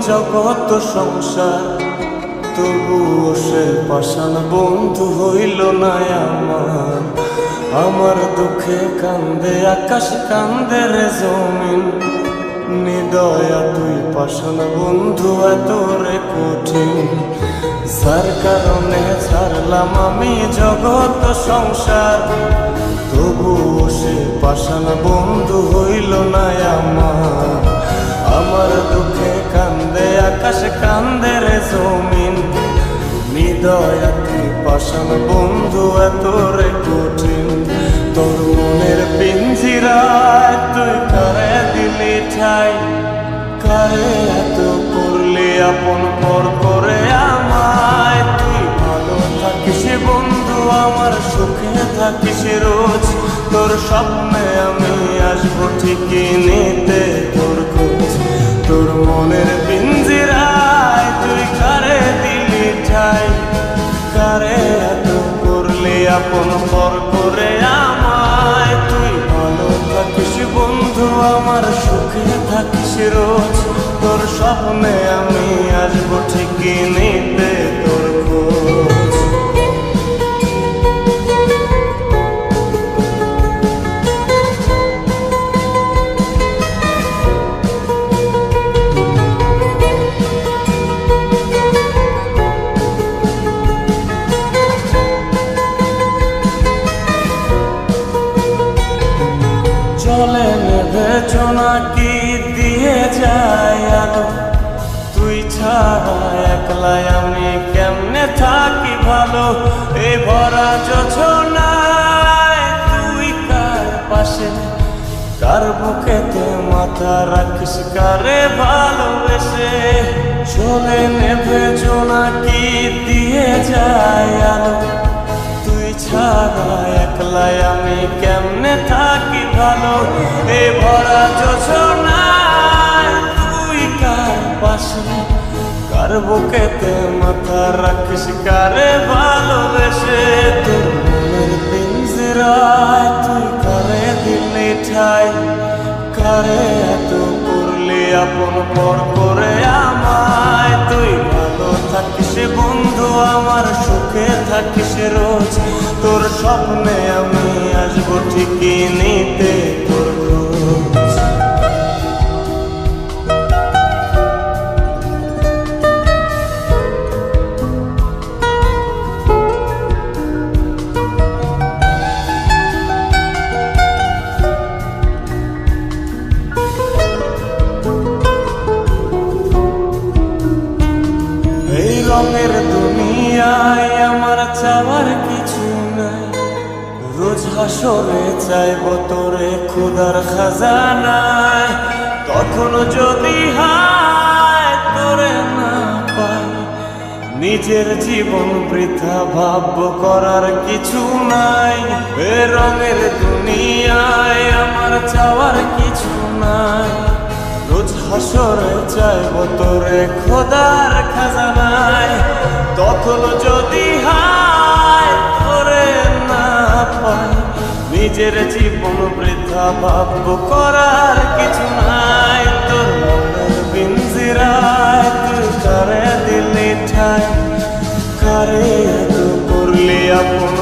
জগৎ সংসার, তবুও সে পাষাণ বন্ধু হইল না আমার। আমার দুঃখে কান্দে আকাশ, কান্দে রে জমিন, নিদয়া তুই পাষাণ বন্ধু এত রে কঠিন। যার কারণে ছাড়লাম আমি জগৎ সংসার, তবুও সে পাষাণ বন্ধু হইল না আমার। আমার দুঃখে কান্দে আকাশ, কান্দে রে জমিন, নিদয়া তুই পাষাণ বন্ধু এত রে কঠিন। তোর মনের পিঞ্জিরায় তুই কারে দিলি ঠাই, কারে এত করলি আপন পর করে আমায়। তুই ভালো থাকিস বন্ধু আমার, সুখে থাকিস রোজ, তোর স্বপ্নে আমি আসবো ঠিকই নিতে তোর খোঁজ। তোর মনের পিঞ্জিরায় তুই কারে দিলি ঠাই, কারে এত করলি আপন পর করে আমায়। তুই ভালো থাকিস বন্ধু আমার, সুখে থাকিস রোজ, তোর স্বপ্নে আমি আসবো ঠিকই নিতে তোর খোঁজ। চলে নেবে জোনাকি দিয়ে যায় আলো, তুই ছাড়া একলাই আমি কেমনে থাকি ভালো। এই ভরা যোছনায় তুই কার পাশে, কার বুকেতে মাথা রাখিস, কারে ভালোবেসে। চলে নেবে জোনাকি দিয়ে যায় আলো, তুই ছাড়া একলাই আমি কেমনে থাকি ভালো। এ ভরা যোছনায় তুই কার পাশে, কার বুকেতে মাথা রাখিস, কারে ভালোবেসে। তোর মনের পিঞ্জিরায় তুই কারে দিলি ঠাই, কারে এত করলি আপন পর করে আমায়। তুই ভালো থাকিস বন্ধু আমার, সুখে থাকিস রোজ, তোর স্বপ্নে আমি আসবো ঠিকই নিতে তোর খোঁজ। এই রঙের দুনিয়ায় আমার চাওয়ার কিছু নাই, রোজ হাসরে চাইব তোরে খোদার খাজানায়। তখন যদি হায় তোরে না পাই, নিজের জীবন বৃথা ভাবব করার কিছু নাই। এ রঙের দুনিয়ায় আমার চাওয়ার কিছু নাই, রোজ হাসরে চাইব তোরে খোদার খাজানায়। তখন যদি হায় তোরে না পাই, নিজের জীবন বৃথা ভাবব করার কিছু নাই। তোর মনের পিঞ্জিরায় তুই কারে দিলি ঠাই, কারে এত করলি আপন